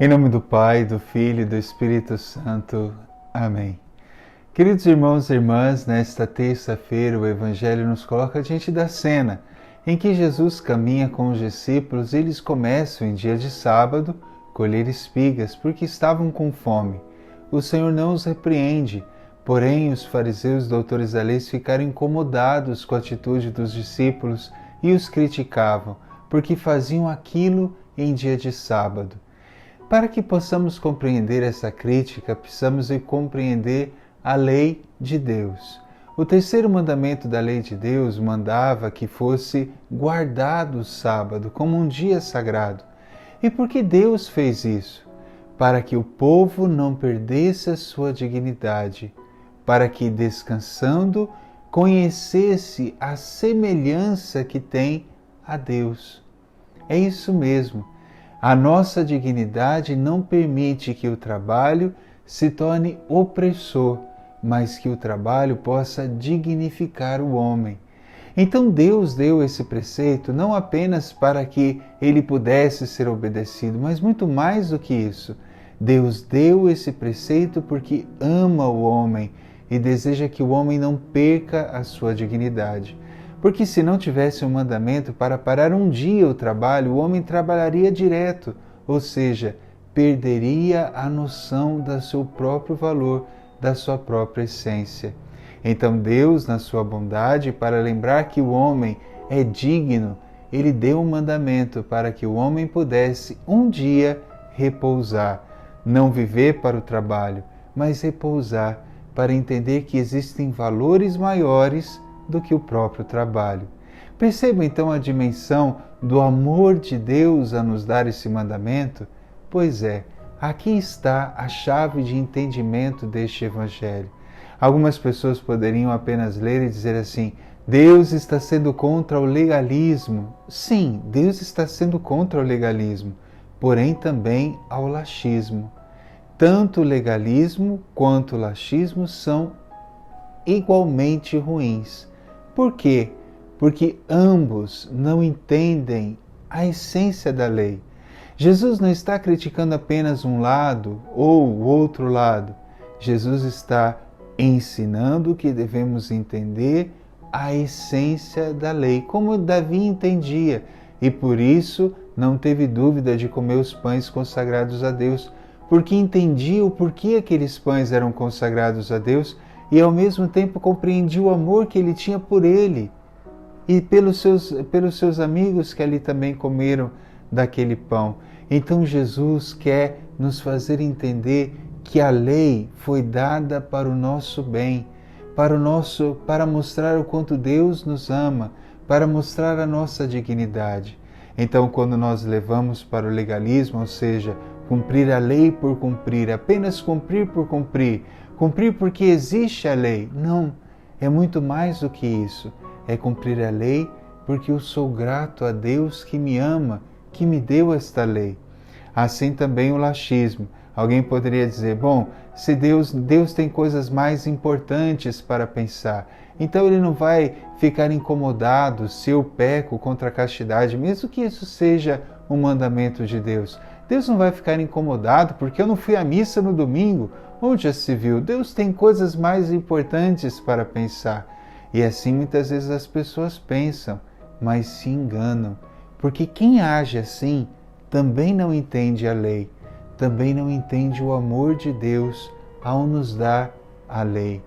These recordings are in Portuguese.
Em nome do Pai, do Filho e do Espírito Santo. Amém. Queridos irmãos e irmãs, nesta terça-feira o Evangelho nos coloca diante da cena em que Jesus caminha com os discípulos e eles começam, em dia de sábado, colher espigas porque estavam com fome. O Senhor não os repreende, porém os fariseus e doutores da lei ficaram incomodados com a atitude dos discípulos e os criticavam, porque faziam aquilo em dia de sábado. Para que possamos compreender essa crítica, precisamos compreender a lei de Deus. O terceiro mandamento da lei de Deus mandava que fosse guardado o sábado como um dia sagrado. E por que Deus fez isso? Para que o povo não perdesse a sua dignidade, para que, descansando, conhecesse a semelhança que tem a Deus. É isso mesmo. A nossa dignidade não permite que o trabalho se torne opressor, mas que o trabalho possa dignificar o homem. Então Deus deu esse preceito não apenas para que ele pudesse ser obedecido, mas muito mais do que isso. Deus deu esse preceito porque ama o homem e deseja que o homem não perca a sua dignidade. Porque se não tivesse um mandamento para parar um dia o trabalho, o homem trabalharia direto, ou seja, perderia a noção do seu próprio valor, da sua própria essência. Então Deus, na sua bondade, para lembrar que o homem é digno, ele deu um mandamento para que o homem pudesse um dia repousar, não viver para o trabalho, mas repousar para entender que existem valores maiores do que o próprio trabalho. Perceba então a dimensão do amor de Deus a nos dar esse mandamento? Pois é, aqui está a chave de entendimento deste Evangelho. Algumas pessoas poderiam apenas ler e dizer assim: Deus está sendo contra o legalismo. Sim, Deus está sendo contra o legalismo, porém também ao laxismo. Tanto o legalismo quanto o laxismo são igualmente ruins. Por quê? Porque ambos não entendem a essência da lei. Jesus não está criticando apenas um lado ou o outro lado. Jesus está ensinando que devemos entender a essência da lei, como Davi entendia, e por isso não teve dúvida de comer os pães consagrados a Deus, porque entendia o porquê aqueles pães eram consagrados a Deus e ao mesmo tempo compreendia o amor que ele tinha por ele e pelos seus amigos que ali também comeram daquele pão. Então Jesus quer nos fazer entender que a lei foi dada para o nosso bem, para mostrar o quanto Deus nos ama, para mostrar a nossa dignidade. Então, quando nós levamos para o legalismo, ou seja, cumprir a lei por cumprir, apenas cumprir por cumprir porque existe a lei. Não, é muito mais do que isso. É cumprir a lei porque eu sou grato a Deus que me ama, que me deu esta lei. Assim também o laxismo. Alguém poderia dizer, bom, se Deus tem coisas mais importantes para pensar, então ele não vai ficar incomodado se eu peco contra a castidade, mesmo que isso seja um mandamento de Deus. Deus não vai ficar incomodado porque eu não fui à missa no domingo. Onde já se viu? Deus tem coisas mais importantes para pensar. E assim muitas vezes as pessoas pensam, mas se enganam. Porque quem age assim também não entende a lei, também não entende o amor de Deus ao nos dar a lei.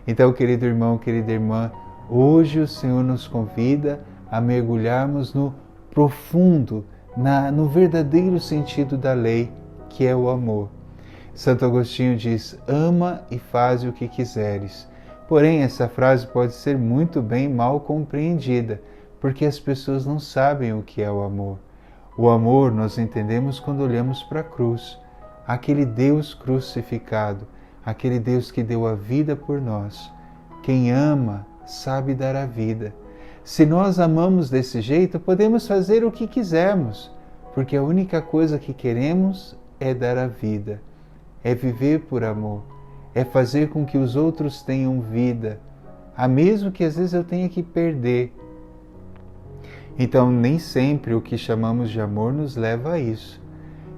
Então, querido irmão, querida irmã, hoje o Senhor nos convida a mergulharmos no profundo, no verdadeiro sentido da lei, que é o amor. Santo Agostinho diz, ama e faz o que quiseres. Porém, essa frase pode ser muito bem mal compreendida, porque as pessoas não sabem o que é o amor. O amor nós entendemos quando olhamos para a cruz, aquele Deus crucificado, aquele Deus que deu a vida por nós. Quem ama sabe dar a vida. Se nós amamos desse jeito, podemos fazer o que quisermos, porque a única coisa que queremos é dar a vida. É viver por amor, é fazer com que os outros tenham vida, a mesmo que às vezes eu tenha que perder. Então, nem sempre o que chamamos de amor nos leva a isso.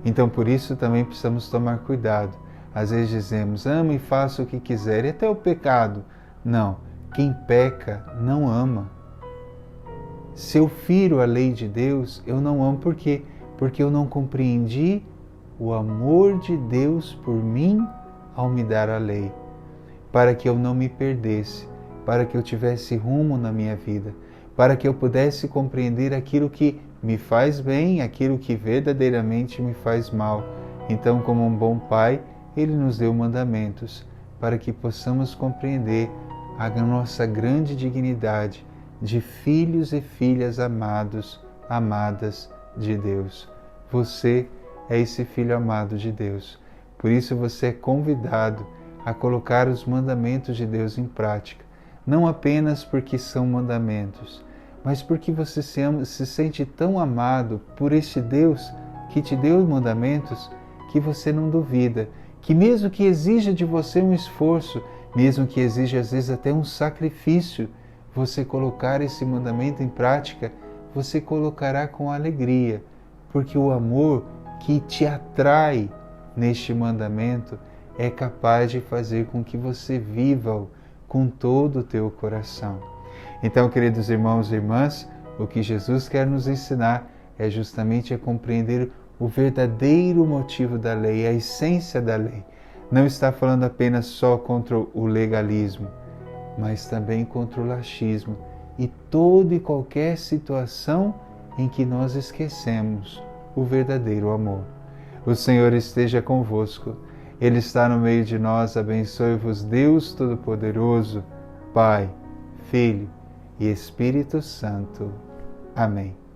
Então, por isso, também precisamos tomar cuidado. Às vezes dizemos, ama e faça o que quiser, e até o pecado. Não, quem peca não ama. Se eu firo a lei de Deus, eu não amo. Por quê? Porque eu não compreendi o amor de Deus por mim ao me dar a lei, para que eu não me perdesse, para que eu tivesse rumo na minha vida, para que eu pudesse compreender aquilo que me faz bem, aquilo que verdadeiramente me faz mal. Então, como um bom pai, Ele nos deu mandamentos para que possamos compreender a nossa grande dignidade de filhos e filhas amados, amadas de Deus. Você é esse filho amado de Deus. Por isso você é convidado a colocar os mandamentos de Deus em prática. Não apenas porque são mandamentos, mas porque você se sente tão amado por este Deus que te deu os mandamentos, que você não duvida, que mesmo que exija de você um esforço, mesmo que exija às vezes até um sacrifício, você colocar esse mandamento em prática, você colocará com alegria, porque o amor que te atrai neste mandamento é capaz de fazer com que você viva-o com todo o teu coração. Então, queridos irmãos e irmãs, o que Jesus quer nos ensinar é justamente a compreender o verdadeiro motivo da lei, a essência da lei. Não está falando apenas só contra o legalismo, mas também contra o laxismo e toda e qualquer situação em que nós esquecemos o verdadeiro amor. O Senhor esteja convosco, Ele está no meio de nós, abençoe-vos Deus Todo-Poderoso, Pai, Filho e Espírito Santo. Amém.